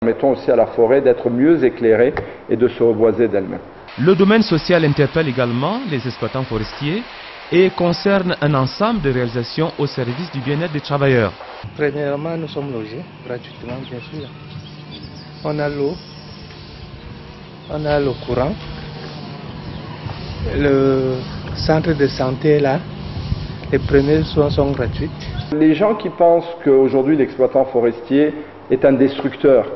Permettons aussi à la forêt d'être mieux éclairée et de se reboiser d'elle-même. Le domaine social interpelle également les exploitants forestiers et concerne un ensemble de réalisations au service du bien-être des travailleurs. Premièrement, nous sommes logés gratuitement, bien sûr. On a l'eau, on a le courant, le centre de santé est là, les premiers soins sont gratuits. Les gens qui pensent qu'aujourd'hui l'exploitant forestier est un destructeur,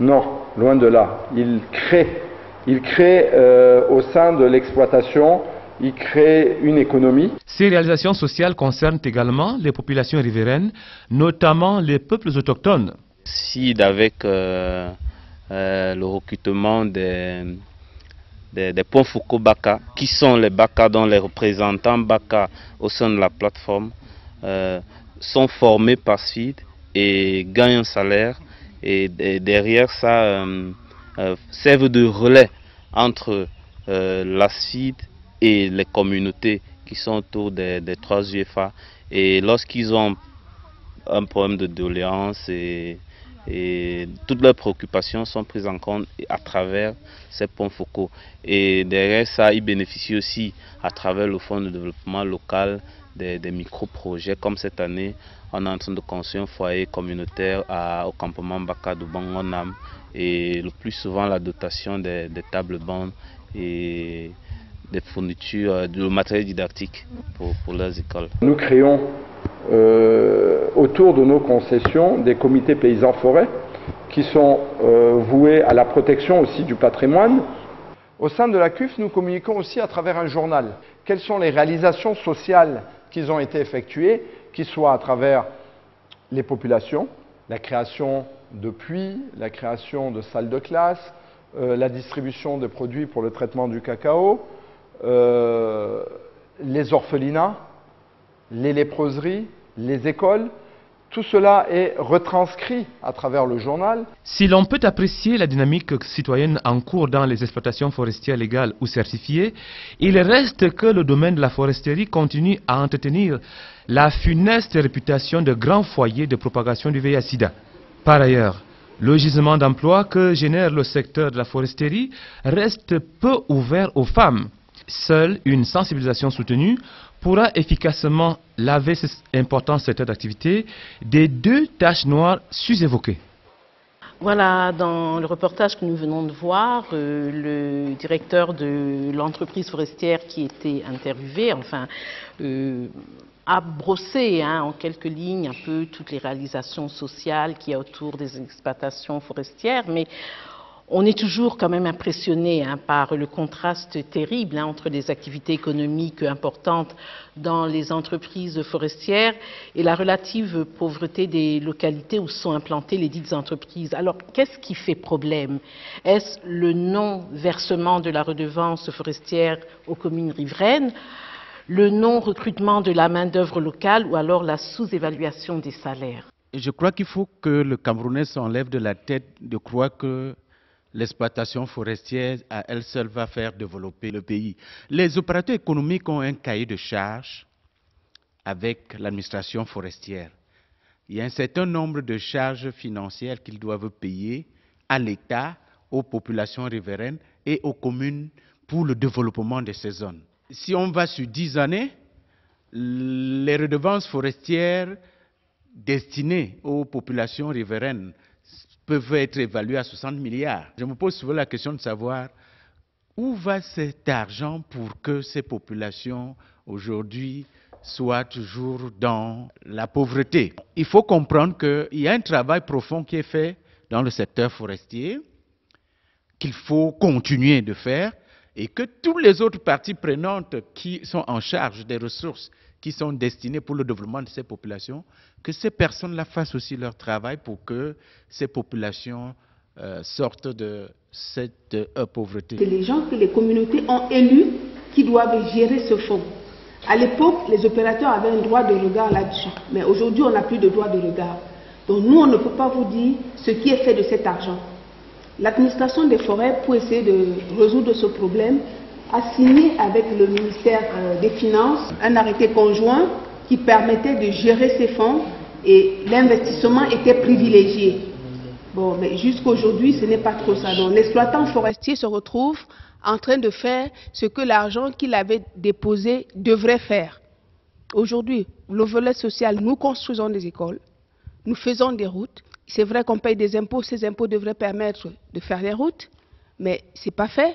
non, loin de là. Il crée au sein de l'exploitation, il crée une économie. Ces réalisations sociales concernent également les populations riveraines, notamment les peuples autochtones. SID avec le recrutement des points focaux Baka, qui sont les Baka dont les représentants Baka au sein de la plateforme sont formés par SID et gagnent un salaire. Et derrière ça, servent de relais entre la SID et les communautés qui sont autour des 3 UFA. Et lorsqu'ils ont un problème de doléance et toutes leurs préoccupations sont prises en compte à travers ces points focaux. Et derrière ça, ils bénéficient aussi à travers le fonds de développement local des micro-projets. Comme cette année, on est en train de construire un foyer communautaire au campement Baka de Bangonam. Et le plus souvent, la dotation des tables bandes et des fournitures, de matériel didactique pour leurs écoles. Nous créons autour de nos concessions des comités paysans forêt qui sont voués à la protection aussi du patrimoine. Au sein de la CUF, nous communiquons aussi à travers un journal. Quelles sont les réalisations sociales qui ont été effectuées, qui soient à travers les populations, la création de puits, la création de salles de classe, la distribution de produits pour le traitement du cacao, les orphelinats, les léproseries, les écoles. Tout cela est retranscrit à travers le journal. Si l'on peut apprécier la dynamique citoyenne en cours dans les exploitations forestières légales ou certifiées, il reste que le domaine de la foresterie continue à entretenir la funeste réputation de grand foyer de propagation du VIH-Sida. Par ailleurs, le gisement d'emploi que génère le secteur de la foresterie reste peu ouvert aux femmes. Seule une sensibilisation soutenue pourra efficacement laver cet important secteur d'activité des 2 taches noires sus-évoquées. Voilà, dans le reportage que nous venons de voir, le directeur de l'entreprise forestière qui était interviewé, a brossé en quelques lignes un peu toutes les réalisations sociales qu'il y a autour des exploitations forestières, mais on est toujours quand même impressionné par le contraste terrible entre les activités économiques importantes dans les entreprises forestières et la relative pauvreté des localités où sont implantées les dites entreprises. Alors, qu'est-ce qui fait problème? Est-ce le non-versement de la redevance forestière aux communes riveraines, le non-recrutement de la main-d'œuvre locale ou alors la sous-évaluation des salaires? Je crois qu'il faut que le Camerounais s'enlève de la tête de croire que l'exploitation forestière à elle seule va faire développer le pays. Les opérateurs économiques ont un cahier de charges avec l'administration forestière. Il y a un certain nombre de charges financières qu'ils doivent payer à l'État, aux populations riveraines et aux communes pour le développement de ces zones. Si on va sur 10 années, les redevances forestières destinées aux populations riveraines peuvent être évaluées à 60 milliards. Je me pose souvent la question de savoir où va cet argent pour que ces populations aujourd'hui soient toujours dans la pauvreté. Il faut comprendre qu'il y a un travail profond qui est fait dans le secteur forestier, qu'il faut continuer de faire et que toutes les autres parties prenantes qui sont en charge des ressources qui sont destinées pour le développement de ces populations, que ces personnes-là fassent aussi leur travail pour que ces populations sortent de cette pauvreté. C'est les gens que les communautés ont élus qui doivent gérer ce fonds. À l'époque, les opérateurs avaient un droit de regard là-dessus, mais aujourd'hui, on n'a plus de droit de regard. Donc nous, on ne peut pas vous dire ce qui est fait de cet argent. L'administration des forêts, pour essayer de résoudre ce problème, a signé avec le ministère des Finances un arrêté conjoint qui permettait de gérer ces fonds et l'investissement était privilégié. Bon, mais jusqu'aujourd'hui, ce n'est pas trop ça. Donc, l'exploitant forestier se retrouve en train de faire ce que l'argent qu'il avait déposé devrait faire. Aujourd'hui, le volet social, nous construisons des écoles, nous faisons des routes. C'est vrai qu'on paye des impôts, ces impôts devraient permettre de faire les routes, mais ce n'est pas fait,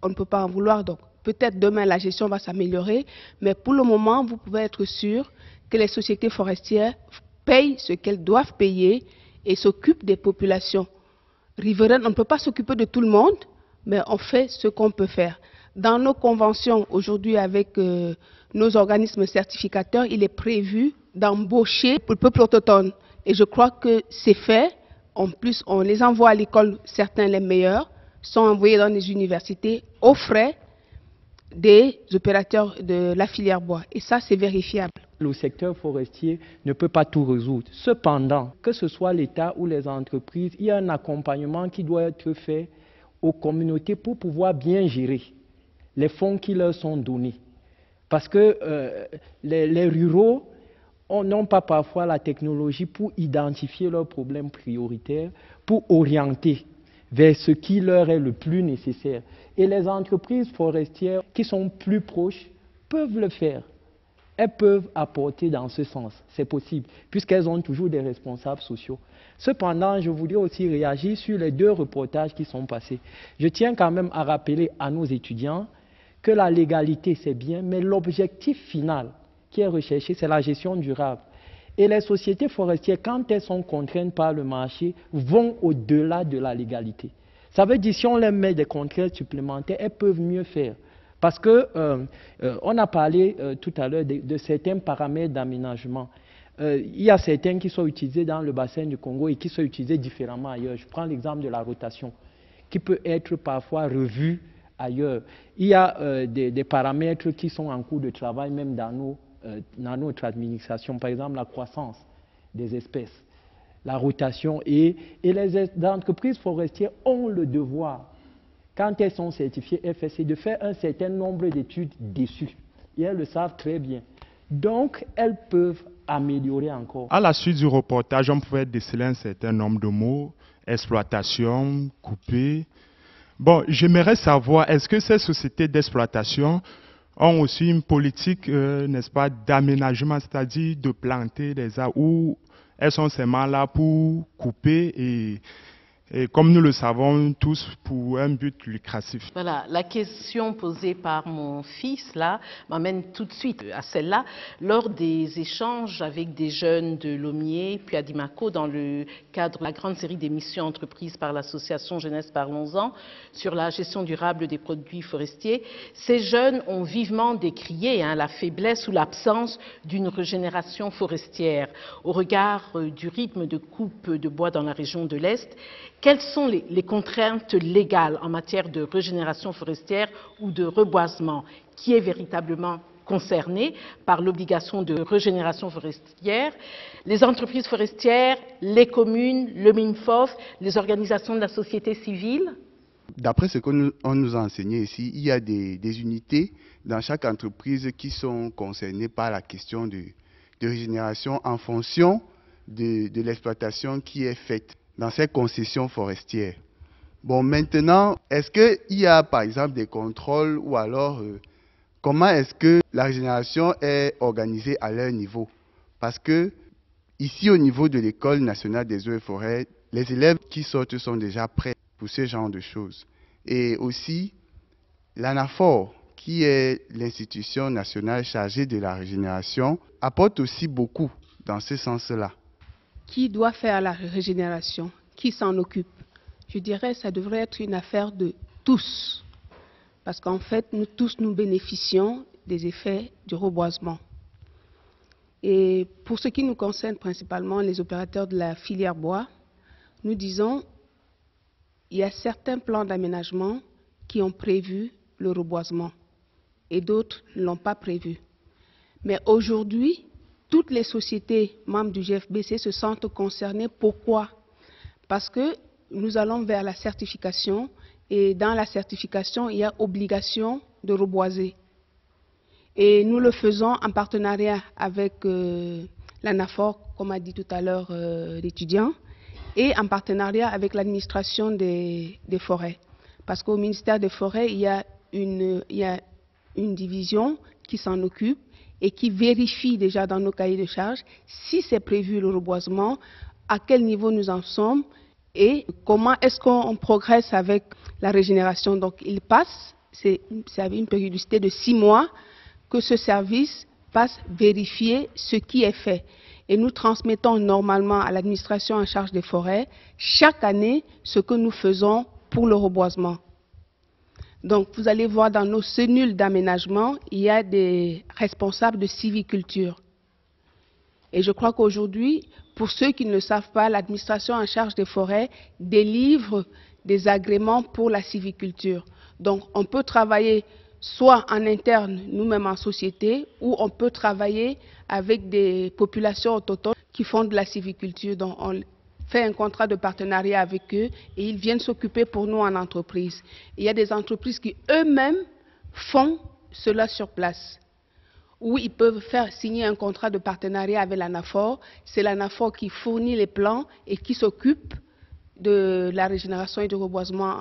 on ne peut pas en vouloir. Donc, peut-être demain, la gestion va s'améliorer, mais pour le moment, vous pouvez être sûr que les sociétés forestières payent ce qu'elles doivent payer et s'occupent des populations riveraines. On ne peut pas s'occuper de tout le monde, mais on fait ce qu'on peut faire. Dans nos conventions, aujourd'hui, avec nos organismes certificateurs, il est prévu d'embaucher le peuple autochtone. Et je crois que c'est fait. En plus, on les envoie à l'école, certains les meilleurs, sont envoyés dans les universités aux frais des opérateurs de la filière bois. Et ça, c'est vérifiable. Le secteur forestier ne peut pas tout résoudre. Cependant, que ce soit l'État ou les entreprises, il y a un accompagnement qui doit être fait aux communautés pour pouvoir bien gérer les fonds qui leur sont donnés. Parce que les ruraux n'ont pas parfois la technologie pour identifier leurs problèmes prioritaires, pour orienter vers ce qui leur est le plus nécessaire. Et les entreprises forestières qui sont plus proches peuvent le faire. Elles peuvent apporter dans ce sens, c'est possible, puisqu'elles ont toujours des responsables sociaux. Cependant, je voudrais aussi réagir sur les 2 reportages qui sont passés. Je tiens quand même à rappeler à nos étudiants que la légalité, c'est bien, mais l'objectif final qui est recherché, c'est la gestion durable. Et les sociétés forestières, quand elles sont contraintes par le marché, vont au-delà de la légalité. Ça veut dire que si on leur met des contraintes supplémentaires, elles peuvent mieux faire. Parce qu'on a parlé tout à l'heure de certains paramètres d'aménagement. Il y a certains qui sont utilisés dans le bassin du Congo et qui sont utilisés différemment ailleurs. Je prends l'exemple de la rotation, qui peut être parfois revue ailleurs. Il y a des paramètres qui sont en cours de travail, même dans notre administration. Par exemple, la croissance des espèces, la rotation. Et les entreprises forestières ont le devoir, quand elles sont certifiées FSC, de faire un certain nombre d'études dessus. Et elles le savent très bien. Donc, elles peuvent améliorer encore. À la suite du reportage, on pouvait déceler un certain nombre de mots, exploitation, couper. Bon, j'aimerais savoir, est-ce que ces sociétés d'exploitation ont aussi une politique, n'est-ce pas, d'aménagement, c'est-à-dire de planter des arbres, ou elles sont seulement là pour couper et comme nous le savons tous, pour un but lucratif. Voilà, la question posée par mon fils, là, m'amène tout de suite à celle-là. Lors des échanges avec des jeunes de Lomier, puis à Dimako, dans le cadre de la grande série d'émissions entreprises par l'association Jeunesse Parlons-en, sur la gestion durable des produits forestiers, ces jeunes ont vivement décrié la faiblesse ou l'absence d'une régénération forestière. Au regard du rythme de coupe de bois dans la région de l'Est, quelles sont les contraintes légales en matière de régénération forestière ou de reboisement qui est véritablement concerné par l'obligation de régénération forestière? Les entreprises forestières, les communes, le MINFOF, les organisations de la société civile? D'après ce qu'on nous a enseigné ici, il y a des unités dans chaque entreprise qui sont concernées par la question de régénération en fonction de l'exploitation qui est faite dans ces concessions forestières. Bon, maintenant, est-ce qu'il y a par exemple des contrôles ou alors comment est-ce que la régénération est organisée à leur niveau? Parce que ici au niveau de l'École nationale des eaux et forêts, les élèves qui sortent sont déjà prêts pour ce genre de choses. Et aussi, l'ANAFOR, qui est l'institution nationale chargée de la régénération, apporte aussi beaucoup dans ce sens-là. Qui doit faire la régénération? Qui s'en occupe? Je dirais que ça devrait être une affaire de tous. Parce qu'en fait, nous tous, nous bénéficions des effets du reboisement. Et pour ce qui nous concerne principalement, les opérateurs de la filière bois, nous disons il y a certains plans d'aménagement qui ont prévu le reboisement et d'autres ne l'ont pas prévu. Mais aujourd'hui, toutes les sociétés membres du GFBC se sentent concernées. Pourquoi? Parce que nous allons vers la certification et dans la certification, il y a obligation de reboiser. Et nous le faisons en partenariat avec l'ANAFOR, comme a dit tout à l'heure l'étudiant. et en partenariat avec l'administration des forêts. Parce qu'au ministère des Forêts, il y a une division qui s'en occupe et qui vérifie déjà dans nos cahiers de charges si c'est prévu le reboisement, à quel niveau nous en sommes et comment est-ce qu'on progresse avec la régénération. Donc il passe, c'est une périodicité de 6 mois que ce service passe vérifier ce qui est fait. Et nous transmettons normalement à l'administration en charge des forêts chaque année ce que nous faisons pour le reboisement. Donc vous allez voir dans nos cellules d'aménagement, il y a des responsables de civiculture. Et je crois qu'aujourd'hui, pour ceux qui ne le savent pas, l'administration en charge des forêts délivre des agréments pour la civiculture. Donc on peut travailler soit en interne, nous-mêmes en société, ou on peut travailler avec des populations autochtones qui font de la civiculture. Donc on fait un contrat de partenariat avec eux et ils viennent s'occuper pour nous en entreprise. Il y a des entreprises qui eux-mêmes font cela sur place, où ils peuvent faire signer un contrat de partenariat avec l'ANAFOR. C'est l'ANAFOR qui fournit les plans et qui s'occupe de la régénération et du reboisement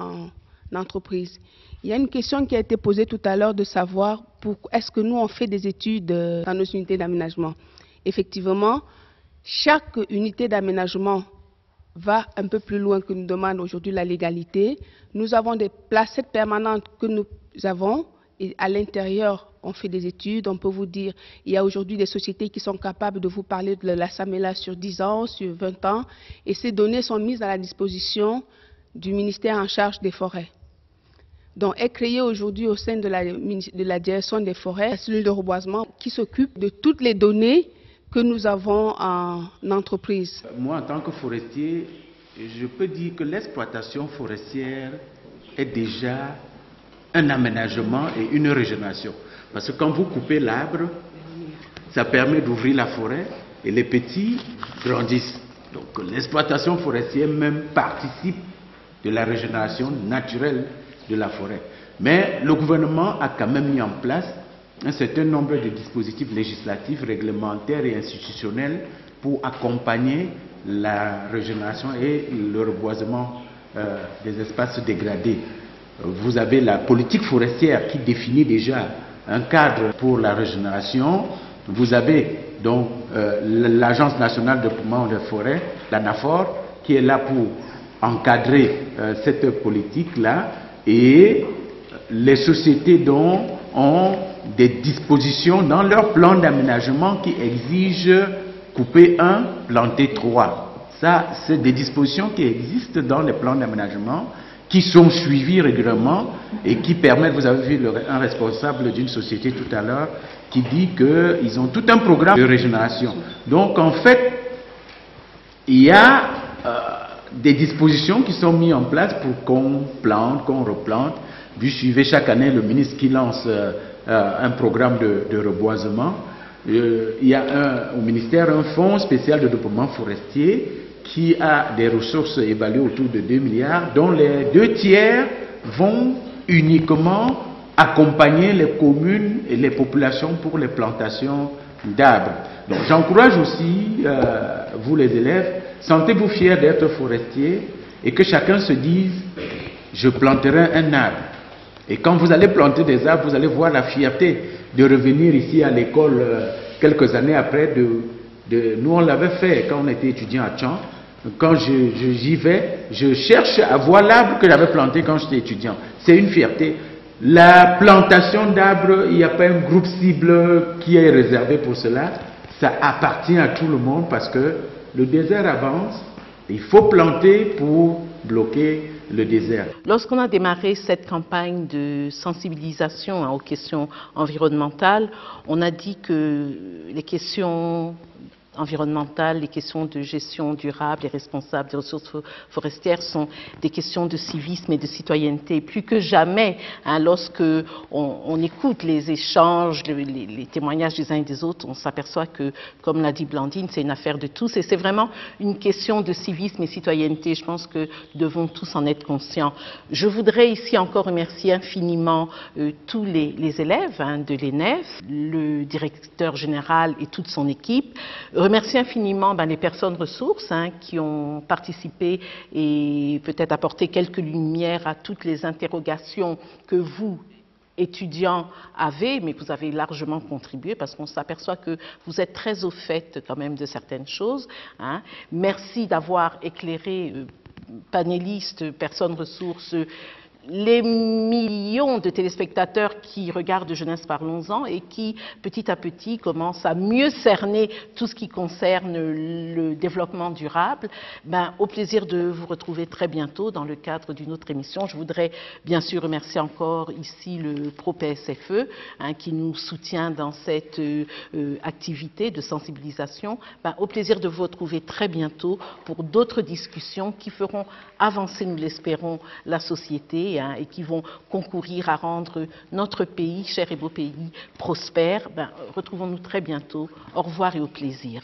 en entreprise. Il y a une question qui a été posée tout à l'heure de savoir est-ce que nous on fait des études dans nos unités d'aménagement. Effectivement, chaque unité d'aménagement va un peu plus loin que nous demande aujourd'hui la légalité. Nous avons des placettes permanentes que nous avons et à l'intérieur on fait des études. On peut vous dire, il y a aujourd'hui des sociétés qui sont capables de vous parler de la SAMELA sur 10 ans, sur 20 ans et ces données sont mises à la disposition du ministère en charge des forêts. Donc, est créée aujourd'hui au sein de la direction des forêts, la cellule de reboisement qui s'occupe de toutes les données que nous avons en entreprise. Moi, en tant que forestier, je peux dire que l'exploitation forestière est déjà un aménagement et une régénération. Parce que quand vous coupez l'arbre, ça permet d'ouvrir la forêt et les petits grandissent. Donc, l'exploitation forestière même participe de la régénération naturelle de la forêt. Mais le gouvernement a quand même mis en place un certain nombre de dispositifs législatifs, réglementaires et institutionnels pour accompagner la régénération et le reboisement des espaces dégradés. Vous avez la politique forestière qui définit déjà un cadre pour la régénération. Vous avez donc l'Agence nationale de développement des forêts, l'ANAFOR, qui est là pour encadrer cette politique-là. Et les sociétés dont ont des dispositions dans leur plan d'aménagement qui exigent couper 1, planter 3. Ça, c'est des dispositions qui existent dans les plans d'aménagement, qui sont suivies régulièrement et qui permettent, vous avez vu un responsable d'une société tout à l'heure qui dit qu'ils ont tout un programme de régénération. Donc en fait, il y a des dispositions qui sont mises en place pour qu'on plante, qu'on replante. Vous suivez chaque année le ministre qui lance un programme de reboisement. Il y a au ministère un fonds spécial de développement forestier qui a des ressources évaluées autour de 2 milliards, dont les 2 tiers vont uniquement accompagner les communes et les populations pour les plantations d'arbres. Donc j'encourage aussi, vous les élèves, sentez-vous fiers d'être forestier et que chacun se dise « je planterai un arbre ». Et quand vous allez planter des arbres, vous allez voir la fierté de revenir ici à l'école quelques années après. Nous, on l'avait fait quand on était étudiant à Tchang. Quand j'y vais, je cherche à voir l'arbre que j'avais planté quand j'étais étudiant. C'est une fierté. La plantation d'arbres, il n'y a pas un groupe cible qui est réservé pour cela. Ça appartient à tout le monde parce que le désert avance. Il faut planter pour bloquer le désert. Lorsqu'on a démarré cette campagne de sensibilisation aux questions environnementales, on a dit que les questions environnementales, les questions de gestion durable et responsable des ressources forestières sont des questions de civisme et de citoyenneté. Plus que jamais, lorsque on écoute les échanges, les témoignages des uns et des autres, on s'aperçoit que, comme l'a dit Blandine, c'est une affaire de tous et c'est vraiment une question de civisme et citoyenneté. Je pense que nous devons tous en être conscients. Je voudrais ici encore remercier infiniment tous les élèves de l'ENEF, le directeur général et toute son équipe. remercie infiniment les personnes ressources qui ont participé et peut-être apporté quelques lumières à toutes les interrogations que vous, étudiants, avez, mais vous avez largement contribué parce qu'on s'aperçoit que vous êtes très au fait quand même de certaines choses. Merci d'avoir éclairé, panélistes, personnes ressources, les millions de téléspectateurs qui regardent Jeunesse Parlons-en et qui, petit à petit, commencent à mieux cerner tout ce qui concerne le développement durable. Au plaisir de vous retrouver très bientôt dans le cadre d'une autre émission. Je voudrais bien sûr remercier encore ici le Pro-PSFE qui nous soutient dans cette activité de sensibilisation. Au plaisir de vous retrouver très bientôt pour d'autres discussions qui feront avancer, nous l'espérons, la société et qui vont concourir à rendre notre pays, cher et beau pays, prospère. Retrouvons-nous très bientôt. Au revoir et au plaisir.